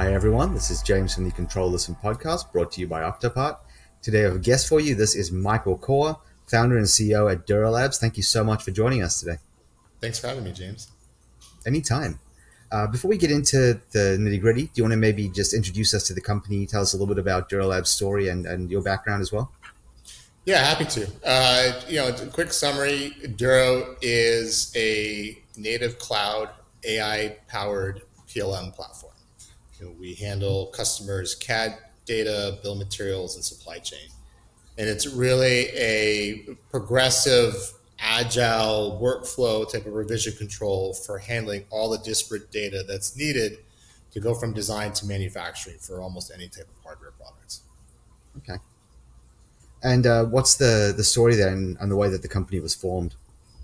Hi everyone, this is James from the Control Listen podcast brought to you by Octopart. Today I have a guest for you. This is Michael Corr, founder and CEO at Duro Labs. Thank you so much for joining us today. Thanks for having me, James. Anytime. Before we get into the nitty gritty, do you want to maybe just introduce us to the company, tell us a little bit about Duro Labs' story and your background as well? Yeah, happy to. A quick summary. Duro is a native cloud AI-powered PLM platform. We handle customers' CAD data, bill of materials, and supply chain. And it's really a progressive, agile workflow type of revision control for handling all the disparate data that's needed to go from design to manufacturing for almost any type of hardware products. Okay. And what's the story there and the way that the company was formed?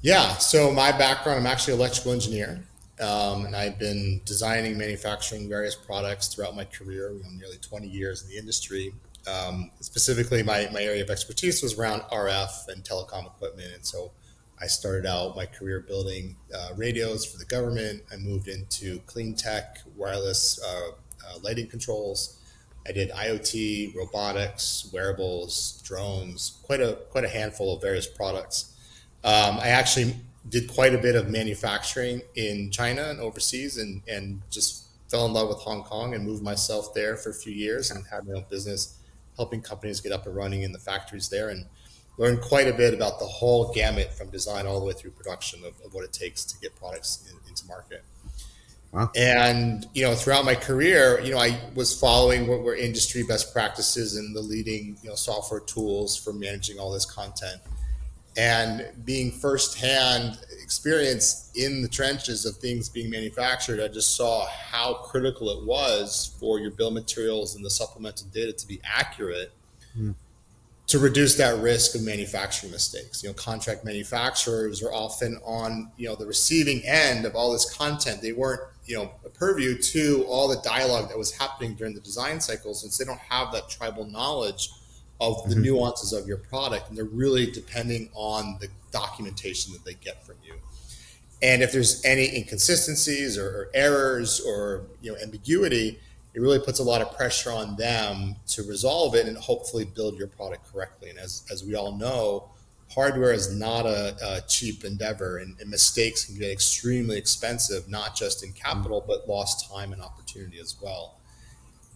Yeah, so my background, I'm actually an electrical engineer, and I've been designing, manufacturing various products throughout my career, nearly 20 years in the industry. Specifically, my area of expertise was around RF and telecom equipment, and so I started out my career building radios for the government. I moved into clean tech, wireless lighting controls. I did IoT, robotics, wearables, drones, quite a handful of various products. I actually did quite a bit of manufacturing in China and overseas, and just fell in love with Hong Kong and moved myself there for a few years and had my own business helping companies get up and running in the factories there, and learned quite a bit about the whole gamut from design all the way through production of what it takes to get products into market. Wow. And throughout my career, I was following what were industry best practices and the leading software tools for managing all this content, and being firsthand experience in the trenches of things being manufactured, I just saw how critical it was for your bill of materials and the supplemental data to be accurate Mm. to reduce that risk of manufacturing mistakes. Contract manufacturers are often on the receiving end of all this content. They weren't a purview to all the dialogue that was happening during the design cycle, since they don't have that tribal knowledge of the Hmm. nuances of your product, and they're really depending on the documentation that they get from you. And if there's any inconsistencies or errors or ambiguity, it really puts a lot of pressure on them to resolve it and hopefully build your product correctly. And as we all know, hardware is not a cheap endeavor, and mistakes can get extremely expensive, not just in capital, but lost time and opportunity as well.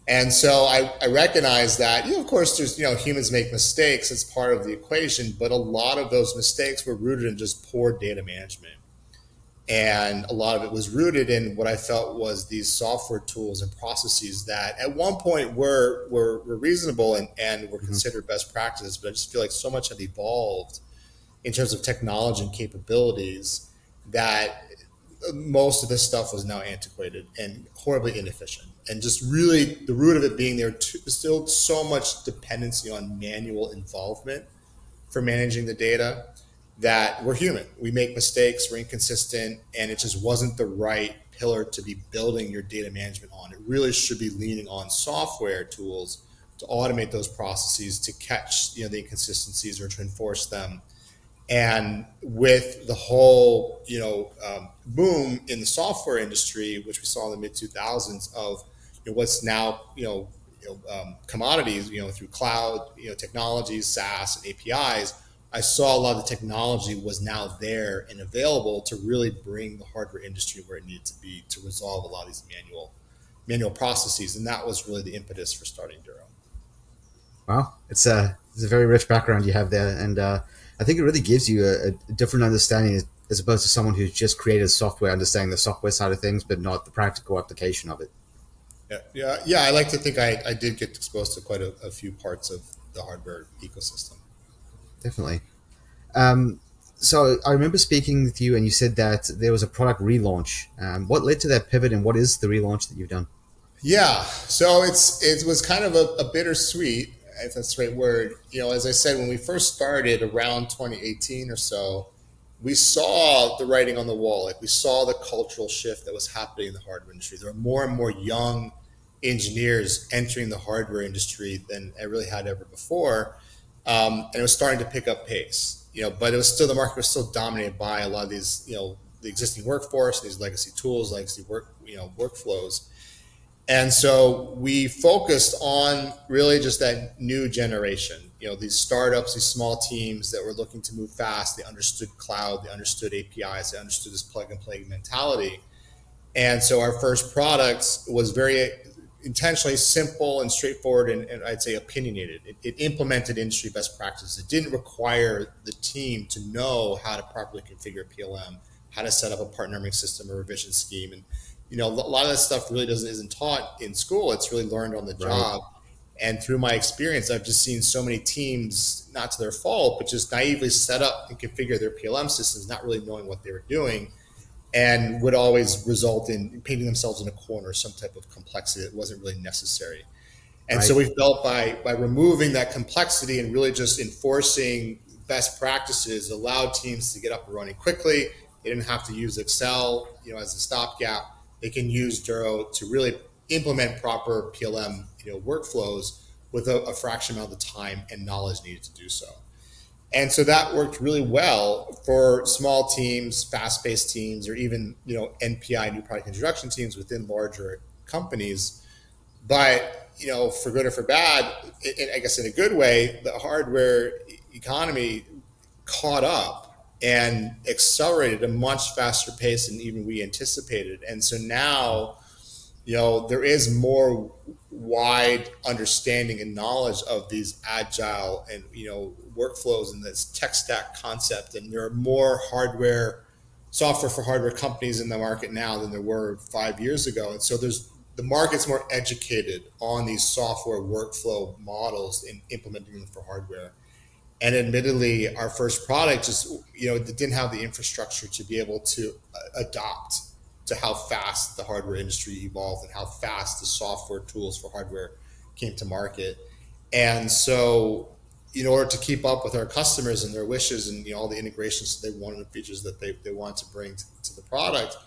And so I recognize that, of course, there's, humans make mistakes. It's part of the equation, but a lot of those mistakes were rooted in just poor data management. And a lot of it was rooted in what I felt was these software tools and processes that at one point were reasonable and were Hmm. considered best practices. But I just feel like so much had evolved in terms of technology and capabilities that most of this stuff was now antiquated and horribly inefficient. And just really the root of it being there, still so much dependency on manual involvement for managing the data, that we're human. We make mistakes, we're inconsistent, and it just wasn't the right pillar to be building your data management on. It really should be leaning on software tools to automate those processes, to catch the inconsistencies or to enforce them. And with the whole boom in the software industry, which we saw in the mid 2000s, of what's now commodities through cloud technologies, SaaS and APIs, I saw a lot of the technology was now there and available to really bring the hardware industry where it needed to be to resolve a lot of these manual processes, and that was really the impetus for starting Duro. Wow, it's a very rich background you have there, and I think it really gives you a different understanding as opposed to someone who's just created software, understanding the software side of things, but not the practical application of it. Yeah. I like to think I did get exposed to quite a few parts of the hardware ecosystem. Definitely. Um, so I remember speaking with you, and you said that there was a product relaunch. What led to that pivot, and what is the relaunch that you've done? Yeah, so it was kind of a bittersweet, if that's the right word. As I said, when we first started around 2018 or so, we saw the writing on the wall. Like, we saw the cultural shift that was happening in the hardware industry. There were more and more young engineers entering the hardware industry than I really had ever before, and it was starting to pick up pace. But it was still, the market was still dominated by a lot of these, the existing workforce, these legacy tools, legacy workflows. And so we focused on really just that new generation, these startups, these small teams that were looking to move fast. They understood cloud, they understood APIs, they understood this plug and play mentality. And so our first product was very intentionally simple and straightforward, and I'd say opinionated. It implemented industry best practices. It didn't require the team to know how to properly configure PLM, how to set up a partnering system or revision scheme. And a lot of that stuff really isn't taught in school. It's really learned on the Right. job. And through my experience, I've just seen so many teams, not to their fault, but just naively set up and configure their PLM systems, not really knowing what they were doing, and would always result in painting themselves in a corner, some type of complexity that wasn't really necessary. And so Right. we felt by removing that complexity and really just enforcing best practices, allowed teams to get up and running quickly. They didn't have to use Excel, as a stopgap. They can use Duro to really implement proper PLM, workflows with a fraction amount of the time and knowledge needed to do so. And so that worked really well for small teams, fast-paced teams, or even NPI, new product introduction teams within larger companies. But for good or for bad, I guess in a good way, the hardware economy caught up and accelerated at a much faster pace than even we anticipated. And so now, there is more wide understanding and knowledge of these agile and workflows and this tech stack concept, and there are more software for hardware companies in the market now than there were 5 years ago. And so the market's more educated on these software workflow models and implementing them for hardware. And admittedly, our first product just didn't have the infrastructure to be able to adopt to how fast the hardware industry evolved and how fast the software tools for hardware came to market. And so, in order to keep up with our customers and their wishes and all the integrations that they wanted, the features that they want to bring to the product,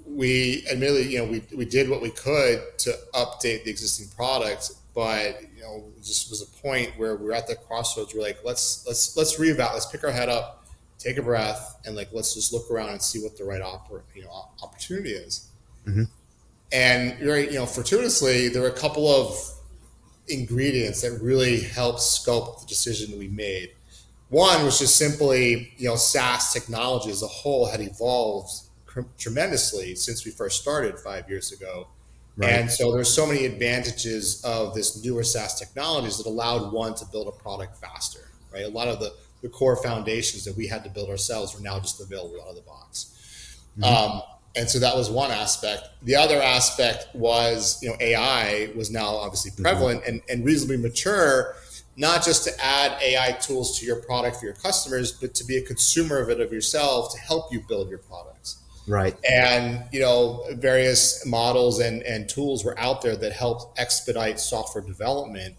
we admittedly, we did what we could to update the existing product, but it just was a point where we're at the crossroads. We're like, let's reevaluate, let's pick our head up, take a breath, and let's just look around and see what the right opportunity is. Mm-hmm. And fortuitously, there were a couple of ingredients that really helped scope the decision that we made. One was just simply, SaaS technology as a whole had evolved tremendously since we first started 5 years ago. Right. And so there's so many advantages of this newer SaaS technologies that allowed one to build a product faster, right? A lot of the core foundations that we had to build ourselves were now just available out of the box. Mm-hmm. And so that was one aspect. The other aspect was, AI was now obviously Mm-hmm. prevalent and reasonably mature, not just to add AI tools to your product for your customers, but to be a consumer of it of yourself to help you build your products. Right. And various models and tools were out there that helped expedite software development,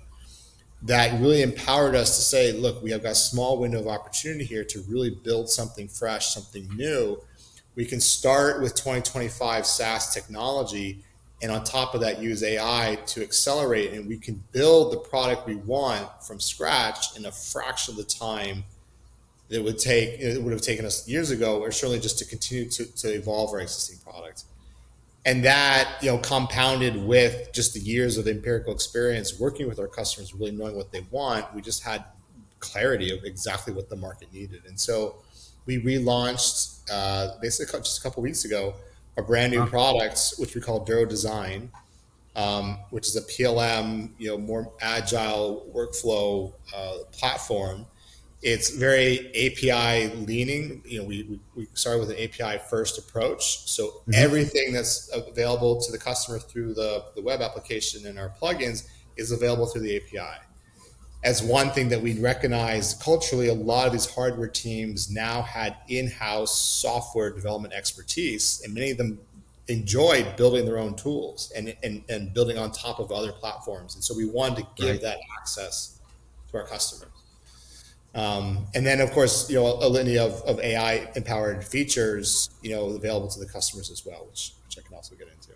that really empowered us to say, look, we have got a small window of opportunity here to really build something fresh, something new. We can start with 2025 SaaS technology, and on top of that, use AI to accelerate, and we can build the product we want from scratch in a fraction of the time that it would have taken us years ago, or certainly just to continue to evolve our existing product. And that, compounded with just the years of empirical experience working with our customers, really knowing what they want, we just had clarity of exactly what the market needed. And so we relaunched, basically just a couple of weeks ago, a brand new Wow. product, which we call Duro Design, which is a PLM, more agile workflow platform. It's very API leaning. We started with an API first approach. So Mm-hmm. everything that's available to the customer through the web application and our plugins is available through the API. As one thing that we recognized culturally, a lot of these hardware teams now had in-house software development expertise, and many of them enjoyed building their own tools and building on top of other platforms. And so we wanted to give Right. that access to our customers. And then, of course, a litany of AI empowered features, available to the customers as well, which I can also get into.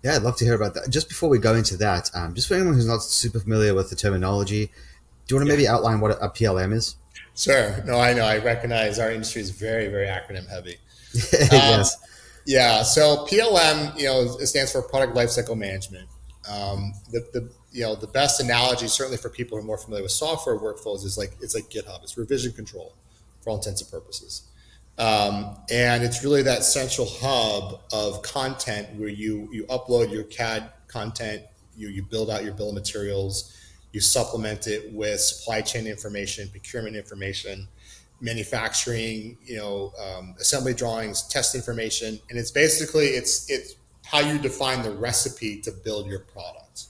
Yeah, I'd love to hear about that. Just before we go into that, just for anyone who's not super familiar with the terminology, do you want to Yeah, maybe outline what a PLM is? sure. No, I know. I recognize our industry is very, very acronym heavy. Um, Yes. Yeah, so PLM, it stands for Product Lifecycle Management. The best analogy, certainly for people who are more familiar with software workflows, is like it's like GitHub. It's revision control for all intents and purposes, and it's really that central hub of content where you upload your CAD content, you build out your bill of materials, you supplement it with supply chain information, procurement information, manufacturing, assembly drawings, test information, and it's how you define the recipe to build your product.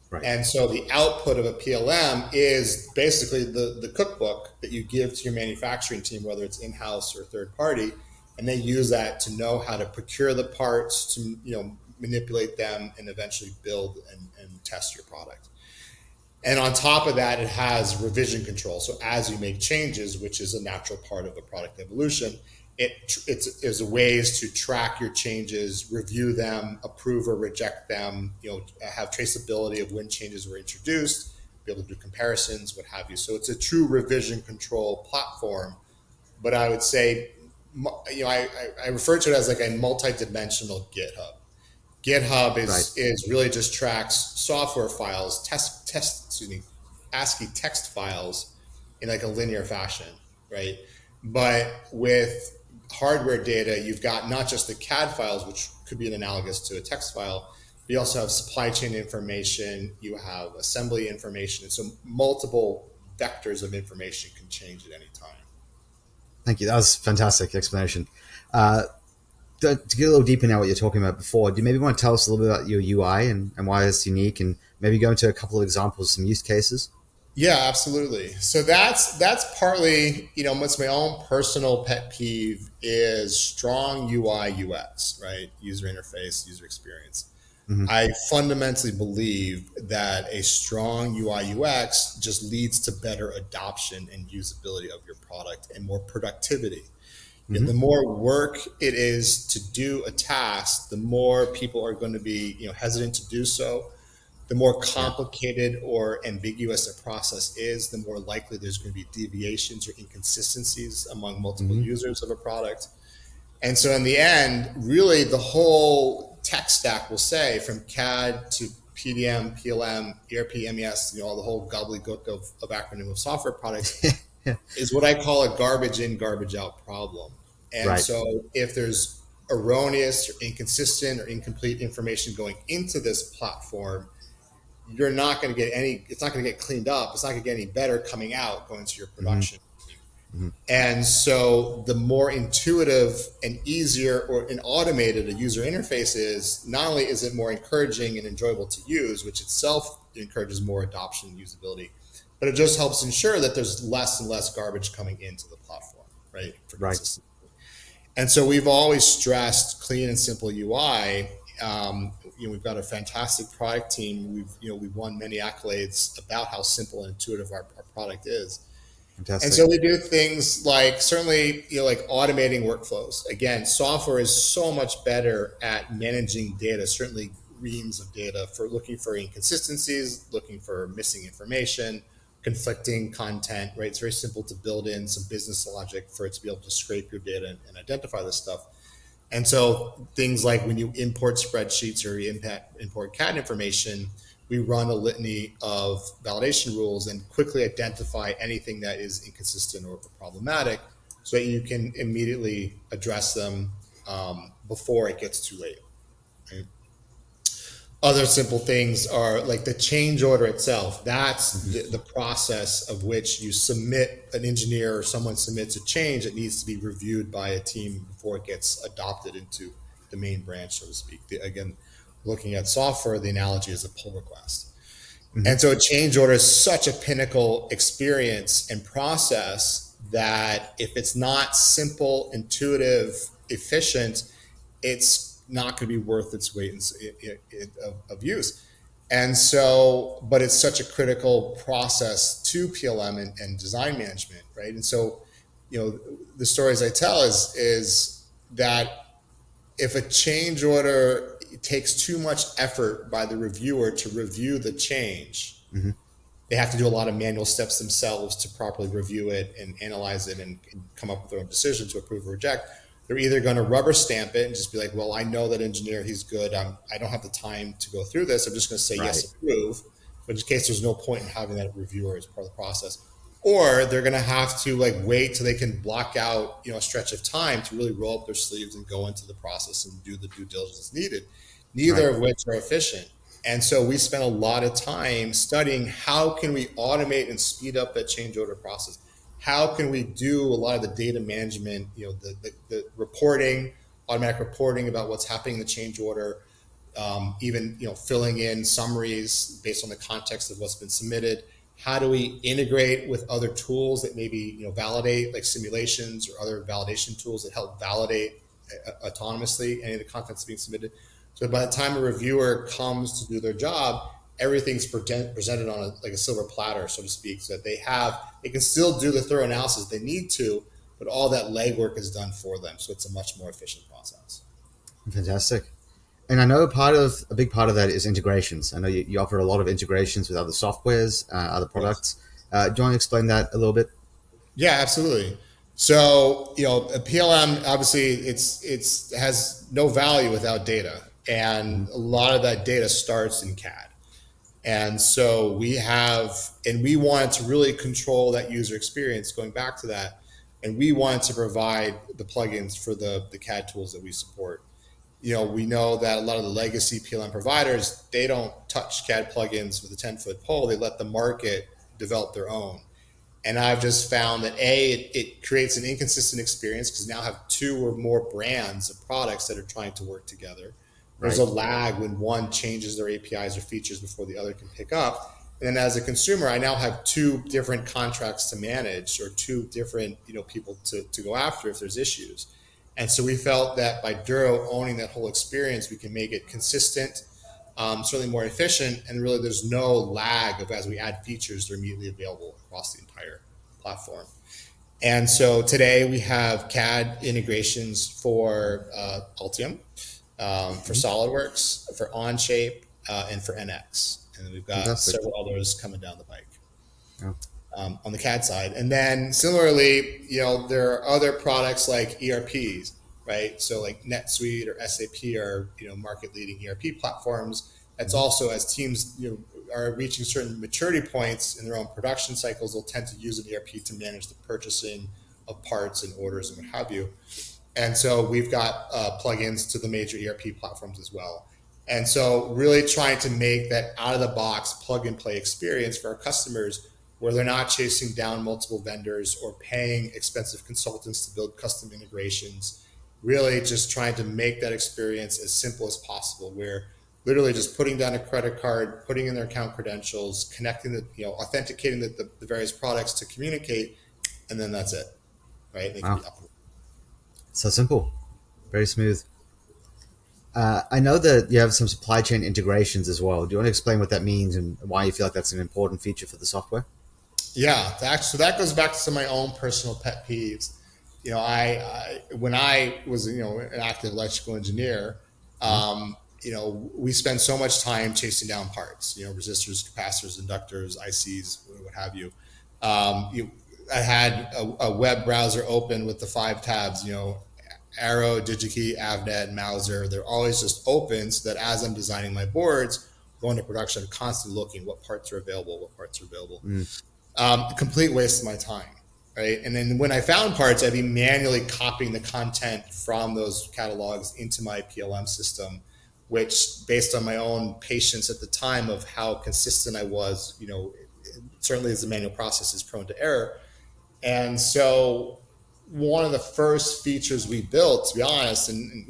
Right. And so the output of a PLM is basically the cookbook that you give to your manufacturing team, whether it's in-house or third party, and they use that to know how to procure the parts, to manipulate them, and eventually build and test your product. And on top of that, it has revision control. So as you make changes, which is a natural part of a product evolution, there's ways to track your changes, review them, approve or reject them, have traceability of when changes were introduced, be able to do comparisons, what have you. So it's a true revision control platform. But I would say, I refer to it as like a multi-dimensional GitHub. GitHub Right. is really just tracks software files, excuse me, ASCII text files in like a linear fashion, right? But with hardware data, you've got not just the CAD files, which could be an analogous to a text file, but you also have supply chain information, you have assembly information, and so multiple vectors of information can change at any time. Thank you. That was a fantastic explanation. Uh, to get a little deeper now, what you're talking about before, do you maybe want to tell us a little bit about your UI and why it's unique, and maybe go into a couple of examples, some use cases? Yeah, absolutely. So that's partly, what's my own personal pet peeve is strong UI UX, right? User interface, user experience. Hmm. I fundamentally believe that a strong UI UX just leads to better adoption and usability of your product and more productivity. Hmm. The more work it is to do a task, the more people are going to be, hesitant to do so. The more Yeah. complicated or ambiguous a process is, the more likely there's going to be deviations or inconsistencies among multiple Hmm. users of a product. And so in the end, really the whole tech stack will say from CAD to PDM, PLM, ERP, MES, all the whole gobbledygook of acronym of software products Yeah. is what I call a garbage in, garbage out problem. And Right. so if there's erroneous or inconsistent or incomplete information going into this platform, you're not going to get any, it's not going to get cleaned up. It's not going to get any better coming out going to your Hmm. production. Hmm. And so the more intuitive and easier or and automated a user interface is, not only is it more encouraging and enjoyable to use, which itself encourages more adoption and usability, but it just helps ensure that there's less and less garbage coming into the platform, right? For Right. consistency. And so we've always stressed clean and simple UI. We've got a fantastic product team. We've won many accolades about how simple and intuitive our product is. And Fantastic. so we do things like certainly, like automating workflows. Again, software is so much better at managing data, certainly reams of data for looking for inconsistencies, looking for missing information, conflicting content, right? It's very simple to build in some business logic for it to be able to scrape your data and identify this stuff. And so things like when you import spreadsheets or you import CAD information, we run a litany of validation rules and quickly identify anything that is inconsistent or problematic so that you can immediately address them before it gets too late. Right? Other simple things are like the change order itself. That's Hmm. the process of which you submit, an engineer or someone submits a change that needs to be reviewed by a team before it gets adopted into the main branch, so to speak. Again, looking at software, the analogy is a pull request. Hmm. And so a change order is such a pinnacle experience and process that if it's not simple, intuitive, efficient, it's not going to be worth its weight of use. And so, but it's such a critical process to PLM and design management, right? And so, the stories I tell is that if a change order takes too much effort by the reviewer to review the change, Hmm. they have to do a lot of manual steps themselves to properly review it and analyze it and come up with their own decision to approve or reject. they're either going to rubber stamp it and just be like, well, I know that engineer, he's good. I don't have the time to go through this. I'm just going to say Right. yes, approve. But in case there's no point in having that reviewer as part of the process. Or they're going to have to like wait till they can block out, a stretch of time to really roll up their sleeves and go into the process and do the due diligence needed. Neither Right. of which are efficient. And so we spent a lot of time studying how can we automate and speed up that change order process. How can we do a lot of the data management, the reporting, automatic reporting about what's happening in the change order, even filling in summaries based on the context of what's been submitted. How do we integrate with other tools that maybe validate, like simulations or other validation tools that help validate autonomously any of the content that's being submitted? So by the time a reviewer comes to do their job, everything's presented on like a silver platter, so to speak, so that they can still do the thorough analysis they need to, but all that legwork is done for them. So it's a much more efficient process. Fantastic. And I know a big part of that is integrations. I know you offer a lot of integrations with other softwares, other Yes. products. Do you want to explain that a little bit? Yeah, absolutely. So, a PLM obviously it's has no value without data, Mm-hmm. and a lot of that data starts in CAD. And so we wanted to really control that user experience going back to that. And we wanted to provide the plugins for the CAD tools that we support. We know that a lot of the legacy PLM providers, they don't touch CAD plugins with a 10-foot pole. They let the market develop their own. And I've just found that it creates an inconsistent experience because now I have two or more brands of products that are trying to work together. There's Right. a lag when one changes their APIs or features before the other can pick up. And then as a consumer, I now have two different contracts to manage or two different people to go after if there's issues. And so we felt that by Duro owning that whole experience, we can make it consistent, certainly more efficient, and really there's no lag of as we add features, they're immediately available across the entire platform. And so today we have CAD integrations for Altium, for Mm-hmm. SolidWorks, for Onshape, and for NX. And then we've got Fantastic. several others coming down the pike Yeah. on the CAD side. And then similarly, there are other products like ERPs, right? So like NetSuite or SAP are market leading ERP platforms. That's Mm-hmm. also as teams are reaching certain maturity points in their own production cycles, they'll tend to use an ERP to manage the purchasing of parts and orders and what have you. And so we've got plugins to the major ERP platforms as well. And so really trying to make that out of the box plug and play experience for our customers where they're not chasing down multiple vendors or paying expensive consultants to build custom integrations. Really just trying to make that experience as simple as possible where literally just putting down a credit card, putting in their account credentials, connecting authenticating the various products to communicate, and then that's it, right? They can Wow. be up. So simple. Very smooth. I know that you have some supply chain integrations as well. Do you want to explain what that means and why you feel like that's an important feature for the software? Yeah, so that goes back to some of my own personal pet peeves. I when I was an active electrical engineer, Uh-huh. we spend so much time chasing down parts, resistors, capacitors, inductors, ICs, what have you. I had a web browser open with the 5 tabs, Arrow, DigiKey, Avnet, Mauser. They're always just open so that as I'm designing my boards, going to production, I'm constantly looking what parts are available, what parts are available. Mm. A complete waste of my time, right? And then when I found parts, I'd be manually copying the content from those catalogs into my PLM system, which, based on my own patience at the time of how consistent I was, certainly as the manual process is prone to error. And so one of the first features we built, to be honest, and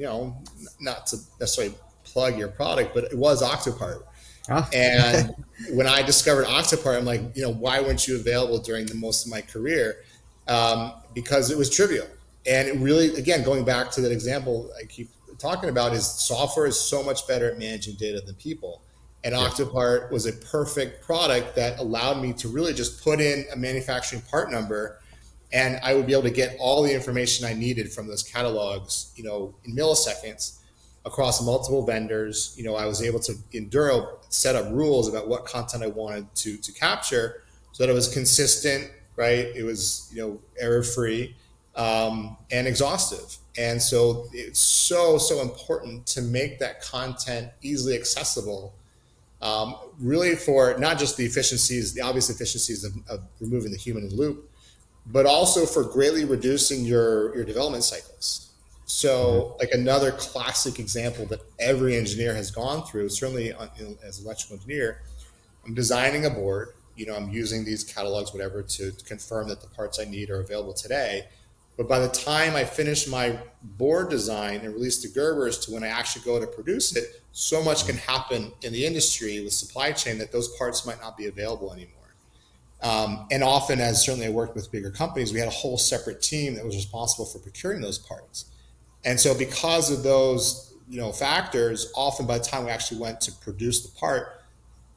not to necessarily plug your product, but it was Octopart. Ah. And when I discovered Octopart, I'm like, why weren't you available during the most of my career? Because it was trivial. And it really, again, going back to that example I keep talking about, is software is so much better at managing data than people. And Yeah. Octopart was a perfect product that allowed me to really just put in a manufacturing part number, and I would be able to get all the information I needed from those catalogs, in milliseconds across multiple vendors. I was able to, in Duro, set up rules about what content I wanted to capture so that it was consistent, right? It was, error free. and exhaustive. And so it's so important to make that content easily accessible, really for not just the efficiencies, the obvious efficiencies of removing the human in the loop, but also for greatly reducing your development cycles. Mm-hmm. So, like another classic example that every engineer has gone through, certainly as an electrical engineer, I'm designing a board. I'm using these catalogs, whatever, to confirm that the parts I need are available today. But by the time I finish my board design and release the Gerbers to when I actually go to produce it, so much can happen in the industry with supply chain that those parts might not be available anymore. And often, as certainly I worked with bigger companies, we had a whole separate team that was responsible for procuring those parts. And so, because of those factors, often by the time we actually went to produce the part,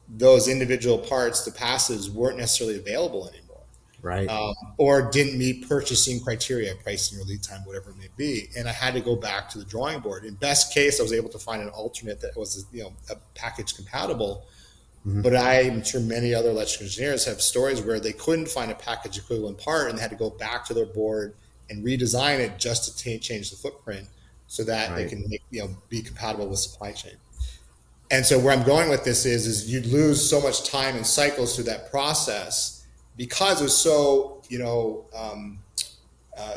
those individual parts, the passives, weren't necessarily available anymore, Right. or didn't meet purchasing criteria, pricing or lead time, whatever it may be. And I had to go back to the drawing board. In best case, I was able to find an alternate that was a package compatible. Mm-hmm. But I'm sure many other electrical engineers have stories where they couldn't find a package equivalent part and they had to go back to their board and redesign it just to change the footprint so that they Right. can be compatible with supply chain. And so where I'm going with this is you lose so much time and cycles through that process because it's so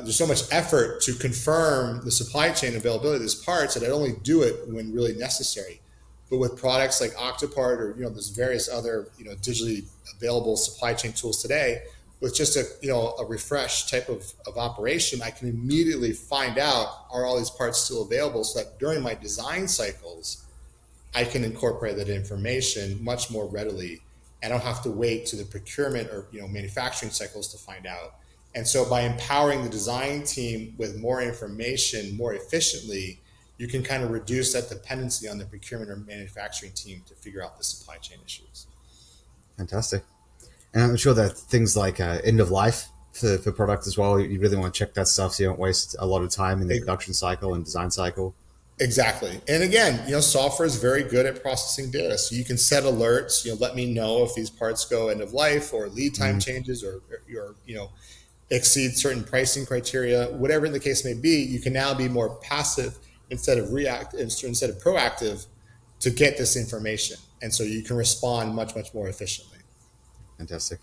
there's so much effort to confirm the supply chain availability of these parts that I only do it when really necessary. But with products like Octopart or there's various other digitally available supply chain tools today, with just a refresh type of operation, I can immediately find out are all these parts still available, so that during my design cycles I can incorporate that information much more readily. I don't have to wait to the procurement or manufacturing cycles to find out. And so by empowering the design team with more information more efficiently, you can kind of reduce that dependency on the procurement or manufacturing team to figure out the supply chain issues. Fantastic. And I'm sure that things like end of life for product as well, you really want to check that stuff so you don't waste a lot of time in the production cycle and design cycle. Exactly. And again, software is very good at processing data. So you can set alerts, let me know if these parts go end of life or lead time Mm-hmm. changes or exceed certain pricing criteria, whatever the case may be. You can now be more passive instead of proactive to get this information. And so you can respond much more efficiently. Fantastic.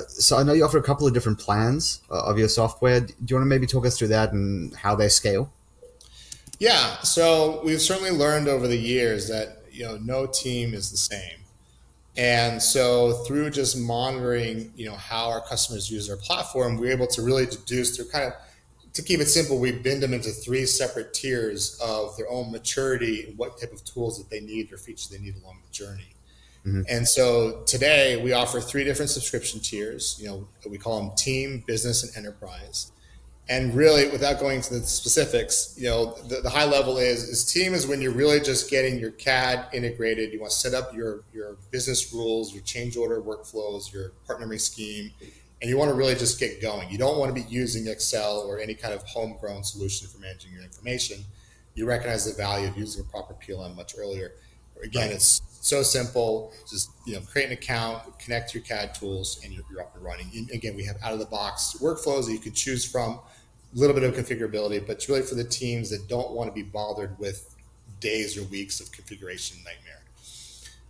So I know you offer a couple of different plans of your software. Do you want to maybe talk us through that and how they scale? Yeah. So we've certainly learned over the years that, no team is the same. And so through just monitoring, how our customers use our platform, we're able to really deduce through kind of, to keep it simple, we binned them into three separate tiers of their own maturity and what type of tools that they need or features they need along the journey. Mm-hmm. And so today we offer three different subscription tiers. We call them team, business, and enterprise. And really, without going into the specifics, the high level is team is when you're really just getting your CAD integrated. You want to set up your business rules, your change order workflows, your part numbering scheme, and you want to really just get going. You don't want to be using Excel or any kind of homegrown solution for managing your information. You recognize the value of using a proper PLM much earlier. Again, Right. it's so simple. Just create an account, connect your CAD tools, and you're up and running. And again, we have out of the box workflows that you can choose from. A little bit of configurability, but it's really for the teams that don't want to be bothered with days or weeks of configuration nightmare.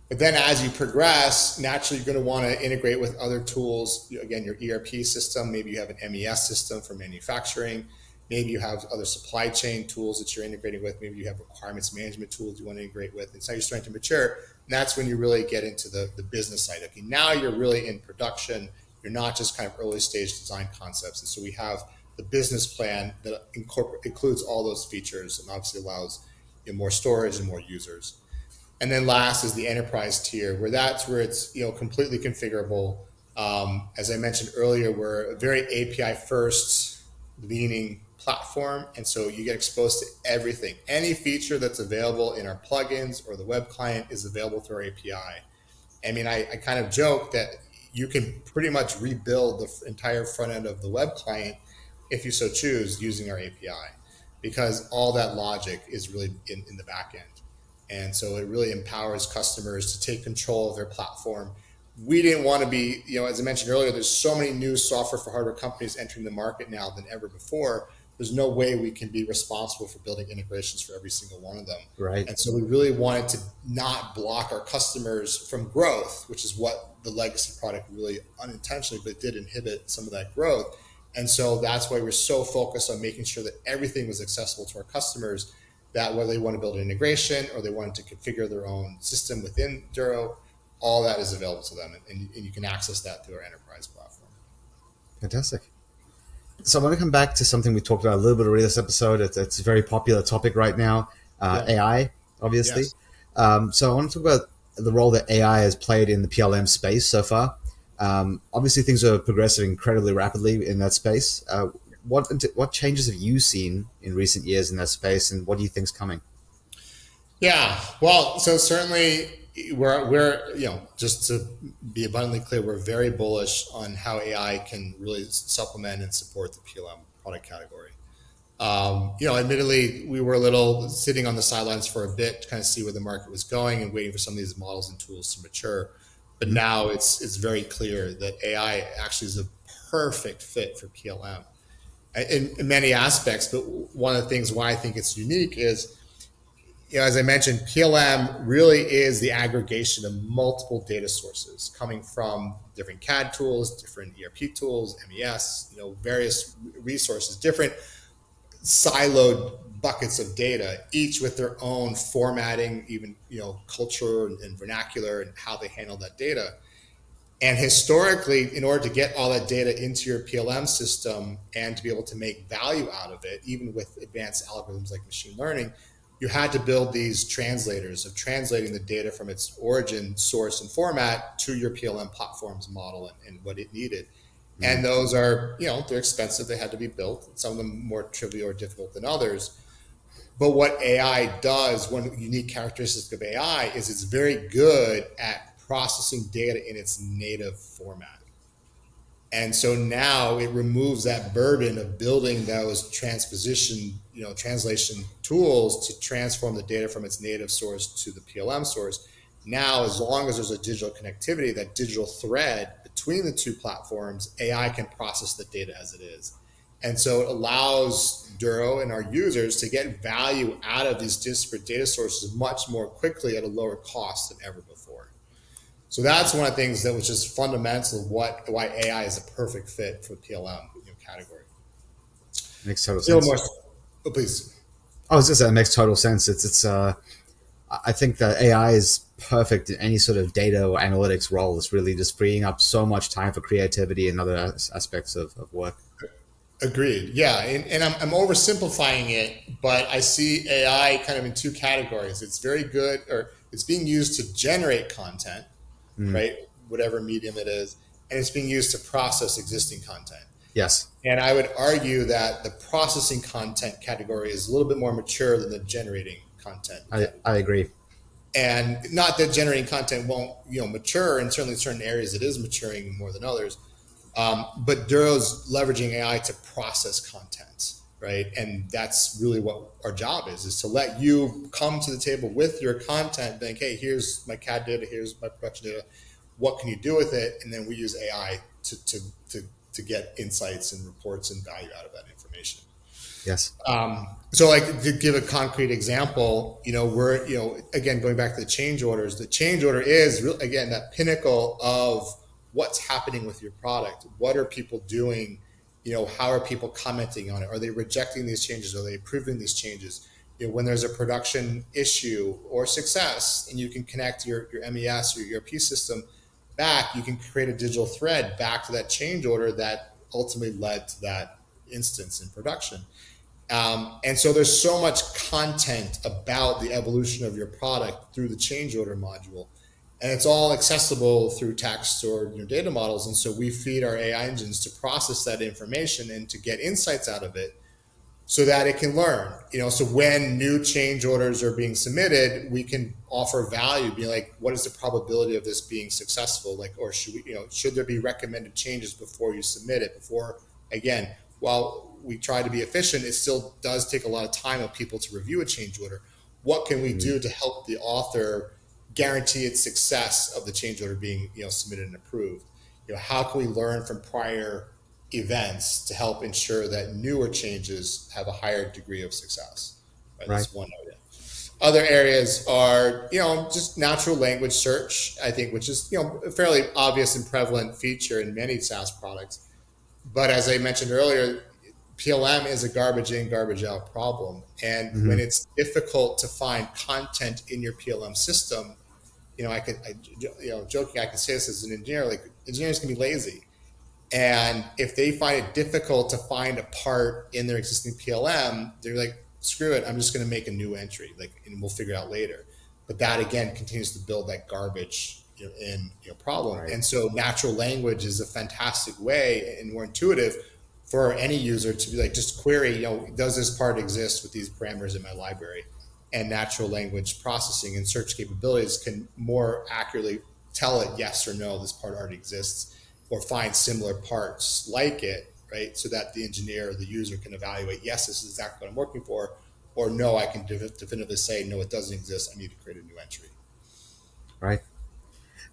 But then as you progress, naturally, you're going to want to integrate with other tools. Again, your ERP system, maybe you have an MES system for manufacturing. Maybe you have other supply chain tools that you're integrating with. Maybe you have requirements management tools you want to integrate with. And so you're starting to mature. And that's when you really get into the business side. Okay, now you're really in production. You're not just kind of early stage design concepts. And so we have the business plan that includes all those features and obviously allows more storage and more users. And then last is the enterprise tier, where it's completely configurable. As I mentioned earlier, we're a very API first leaning platform, and so you get exposed to everything. Any feature that's available in our plugins or the web client is available through our API. I mean, I kind of joke that you can pretty much rebuild the entire front end of the web client if you so choose using our API, because all that logic is really in the back end. And so it really empowers customers to take control of their platform, we didn't want to be, as I mentioned earlier, there's so many new software for hardware companies entering the market now than ever before. There's no way we can be responsible for building integrations for every single one of them. Right. And so we really wanted to not block our customers from growth, which is what the legacy product really unintentionally, but did inhibit some of that growth. And so that's why we're so focused on making sure that everything was accessible to our customers, that whether they want to build an integration or they wanted to configure their own system within Duro, all that is available to them. And you can access that through our enterprise platform. Fantastic. So I want to come back to something we talked about a little bit already this episode. It's a very popular topic right now, Yeah. AI, obviously. Yes. So I want to talk about the role that AI has played in the PLM space so far. Obviously, things are progressing incredibly rapidly in that space. What changes have you seen in recent years in that space, and what do you think's coming? Yeah. Well, so certainly we're just to be abundantly clear, we're very bullish on how AI can really supplement and support the PLM product category. Admittedly, we were a little sitting on the sidelines for a bit to kind of see where the market was going and waiting for some of these models and tools to mature. But Mhm. now it's very clear that AI actually is a perfect fit for PLM in many aspects. But one of the things why I think it's unique is, as I mentioned, PLM really is the aggregation of multiple data sources coming from different CAD tools, different ERP tools, MES, various resources, different siloed buckets of data, each with their own formatting, even culture and vernacular and how they handle that data. And historically, in order to get all that data into your PLM system and to be able to make value out of it, even with advanced algorithms like machine learning, you had to build these translators of translating the data from its origin, source, and format to your PLM platform's model and what it needed. Mhm. And those are, they're expensive. They had to be built. Some of them more trivial or difficult than others. But what AI does, one unique characteristic of AI is it's very good at processing data in its native format. And so now it removes that burden of building those translation tools to transform the data from its native source to the PLM source. Now, as long as there's a digital connectivity, that digital thread between the two platforms, AI can process the data as it is. And so it allows Duro and our users to get value out of these disparate data sources much more quickly at a lower cost than ever before. So that's one of the things that was just fundamental of why AI is a perfect fit for the PLM category. Makes total A little sense. more, oh, please. I was just saying, it makes total sense. I think that AI is perfect in any sort of data or analytics role. It's really just freeing up so much time for creativity and other aspects of work. Agreed. Yeah, and I'm oversimplifying it, but I see AI kind of in two categories. It's very good, or it's being used to generate content, Mm. right? Whatever medium it is, and it's being used to process existing content. Yes, And I would argue that the processing content category is a little bit more mature than the generating content category. I agree. And not that generating content won't mature, and certainly in certain areas it is maturing more than others. But Duro's leveraging AI to process content, right? And that's really what our job is to let you come to the table with your content, think, hey, here's my CAD data, here's my production data. What can you do with it? And then we use AI to get insights and reports and value out of that information. Yes. So, like to give a concrete example, we're again going back to the change orders. The change order is really, again, that pinnacle of what's happening with your product. What are people doing? How are people commenting on it? Are they rejecting these changes? Are they approving these changes? When there's a production issue or success, and you can connect your MES or your ERP system back, you can create a digital thread back to that change order that ultimately led to that instance in production. And so there's so much content about the evolution of your product through the change order module. And it's all accessible through text or data models. And so we feed our AI engines to process that information and to get insights out of it so that it can learn. So when new change orders are being submitted, we can offer value, be like, what is the probability of this being successful? Like, or should there be recommended changes before you submit it? Before, again, while we try to be efficient, it still does take a lot of time of people to review a change order. What can we Mm. do to help the author guarantee its success of the change order being submitted and approved. How can we learn from prior events to help ensure that newer changes have a higher degree of success? Right, Right. that's one area. Other areas are, just natural language search, I think, which is, a fairly obvious and prevalent feature in many SaaS products. But as I mentioned earlier, PLM is a garbage in, garbage out problem. And when Mm-hmm. it's difficult to find content in your PLM system, joking, I could say this as an engineer, like engineers can be lazy. And if they find it difficult to find a part in their existing PLM, they're like, screw it, I'm just going to make a new entry, and we'll figure it out later. But that again continues to build that garbage problem. Right. And so natural language is a fantastic way and more intuitive for any user to be like, just query, does this part exist with these parameters in my library? And natural language processing and search capabilities can more accurately tell it yes or no, this part already exists, or find similar parts like it, right? So that the engineer or the user can evaluate, yes, this is exactly what I'm working for, or no, I can definitively say, no, it doesn't exist. I need to create a new entry. Right.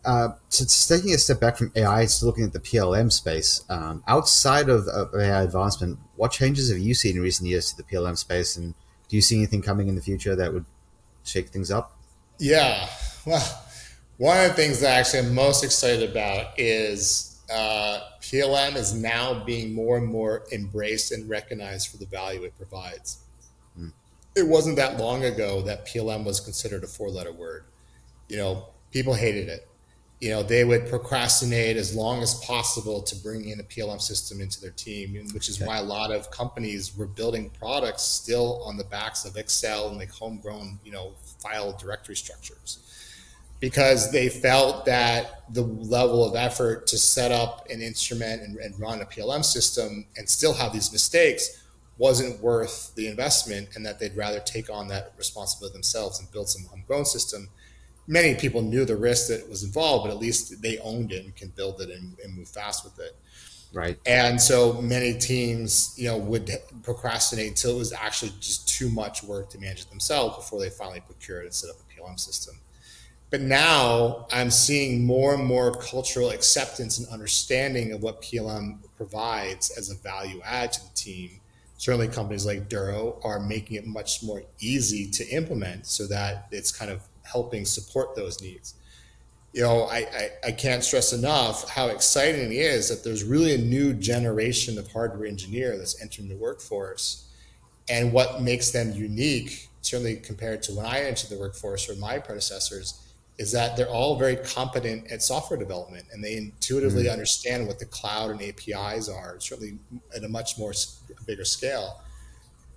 So just taking a step back from AI, just looking at the PLM space, outside of AI advancement, what changes have you seen in recent years to the PLM space, and do you see anything coming in the future that would shake things up? Yeah. Well, one of the things that actually I'm most excited about is PLM is now being more and more embraced and recognized for the value it provides. Mm. It wasn't that long ago that PLM was considered a four-letter word. People hated it. They would procrastinate as long as possible to bring in a PLM system into their team, which is Okay. why a lot of companies were building products still on the backs of Excel and like homegrown, file directory structures, because they felt that the level of effort to set up an instrument and run a PLM system and still have these mistakes wasn't worth the investment, and that they'd rather take on that responsibility themselves and build some homegrown system. Many people knew the risk that was involved, but at least they owned it and can build it and move fast with it. Right. And so many teams, would procrastinate until it was actually just too much work to manage it themselves before they finally procured and set up a PLM system. But now I'm seeing more and more cultural acceptance and understanding of what PLM provides as a value add to the team. Certainly companies like Duro are making it much more easy to implement so that it's kind of helping support those needs. I can't stress enough how exciting it is that there's really a new generation of hardware engineer that's entering the workforce. And what makes them unique, certainly compared to when I entered the workforce or my predecessors, is that they're all very competent at software development, and they intuitively Mm. understand what the cloud and APIs are, certainly at a much more bigger scale.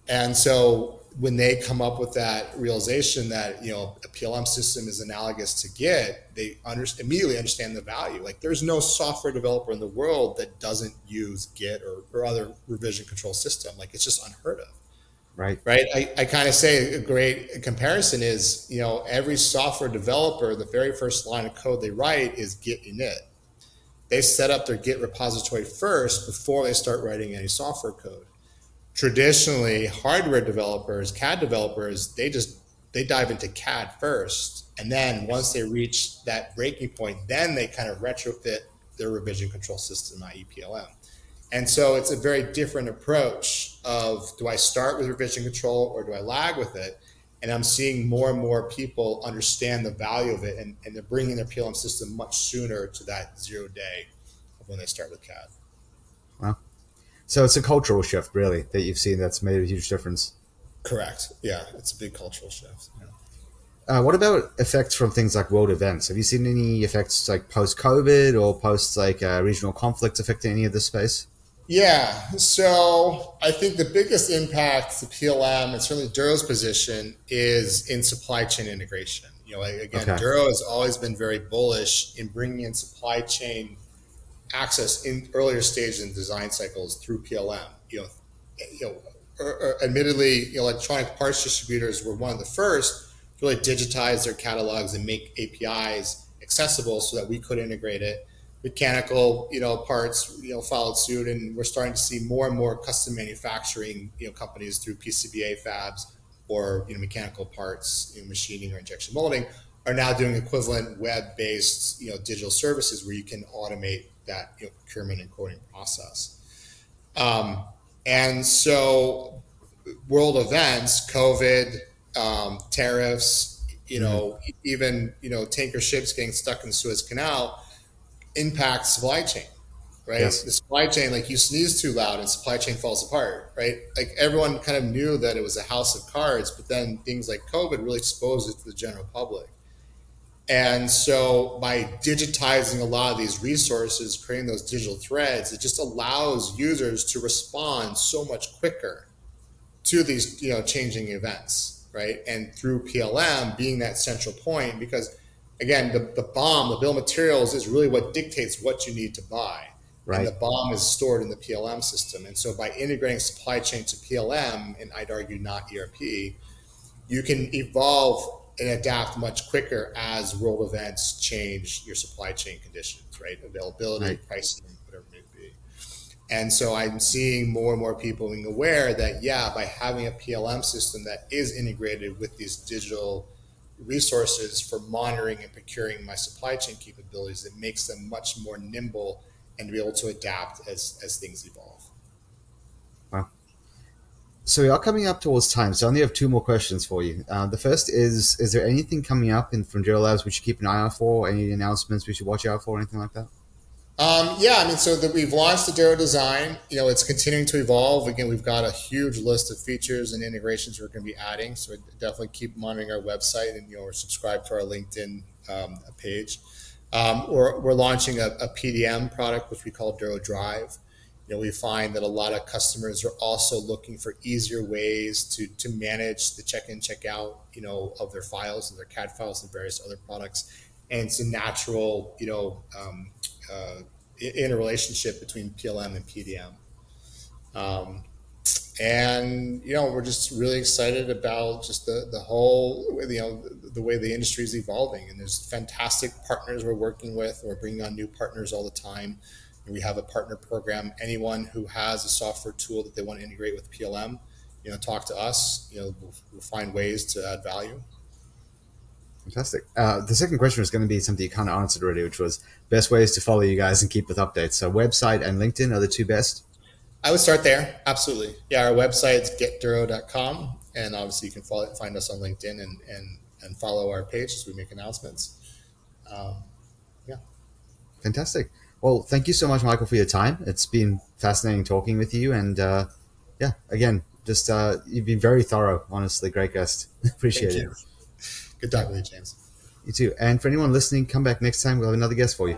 And so when they come up with that realization that a PLM system is analogous to Git, they immediately understand the value. Like there's no software developer in the world that doesn't use Git or other revision control system. Like it's just unheard of. Right. Right. I kind of say a great comparison is, every software developer, the very first line of code they write is Git init. They set up their Git repository first before they start writing any software code. Traditionally, hardware developers, CAD developers, they dive into CAD first, and then once they reach that breaking point, then they kind of retrofit their revision control system, i.e. PLM. And so it's a very different approach of, do I start with revision control or do I lag with it? And I'm seeing more and more people understand the value of it, and they're bringing their PLM system much sooner to that 0 day of when they start with CAD. Well, so it's a cultural shift, really, that you've seen that's made a huge difference. Correct. Yeah, it's a big cultural shift. Yeah. What about effects from things like world events? Have you seen any effects like post COVID or post like regional conflicts affecting any of this space? Yeah, so I think the biggest impact to PLM and certainly Duro's position is in supply chain integration. Again, Okay. Duro has always been very bullish in bringing in supply chain access in earlier stages in design cycles through PLM. Admittedly, electronic parts distributors were one of the first to really digitize their catalogs and make APIs accessible so that we could integrate it. Mechanical, parts, followed suit, and we're starting to see more and more custom manufacturing, companies through PCBA fabs or mechanical parts, machining or injection molding are now doing equivalent web-based, digital services where you can automate that, procurement and quoting process. Um, and so, world events, COVID, tariffs, Mm-hmm. even tanker ships getting stuck in the Suez Canal impact supply chain, right? Yes. The supply chain, like you sneeze too loud and supply chain falls apart, right? Like everyone kind of knew that it was a house of cards, but then things like COVID really exposed it to the general public. And so by digitizing a lot of these resources, creating those digital threads, it just allows users to respond so much quicker to these changing events, right? And through PLM being that central point, because again, the bill of materials is really what dictates what you need to buy, and the Right. BOM is stored in the PLM system. And so by integrating supply chain to PLM, and I'd argue not ERP, you can evolve and adapt much quicker as world events change your supply chain conditions, right? Availability, Right. pricing, whatever it may be. And so I'm seeing more and more people being aware that, yeah, by having a PLM system that is integrated with these digital resources for monitoring and procuring my supply chain capabilities, it makes them much more nimble and to be able to adapt as things evolve. Wow. So we are coming up towards time, so I only have two more questions for you. The first is there anything coming up from Duro Labs we should keep an eye out for? Any announcements we should watch out for, anything like that? Yeah, I mean, so that we've launched the Duro design. It's continuing to evolve. Again, we've got a huge list of features and integrations we're going to be adding. So definitely keep monitoring our website and or subscribe to our LinkedIn page. We're launching a PDM product, which we call Duro Drive. We find that a lot of customers are also looking for easier ways to manage the check-in, check-out, of their files and their CAD files and various other products. And it's a natural, interrelationship between PLM and PDM. Um, and we're just really excited about just the whole the way the industry is evolving, and there's fantastic partners we're working with. We're bringing on new partners all the time, and we have a partner program. Anyone who has a software tool that they want to integrate with PLM, talk to us. We'll find ways to add value. Fantastic. The second question was going to be something you kind of answered already, which was best ways to follow you guys and keep with updates. So website and LinkedIn are the two best. I would start there. Absolutely. Yeah, our website's getduro.com. And obviously, you can find us on LinkedIn and follow our page as we make announcements. Um, yeah. Fantastic. Well, thank you so much, Michael, for your time. It's been fascinating talking with you. And yeah, again, just you've been very thorough, honestly. Great guest. Appreciate Thank it. you. Good talking with you, James. You too. And for anyone listening, come back next time. We'll have another guest for you.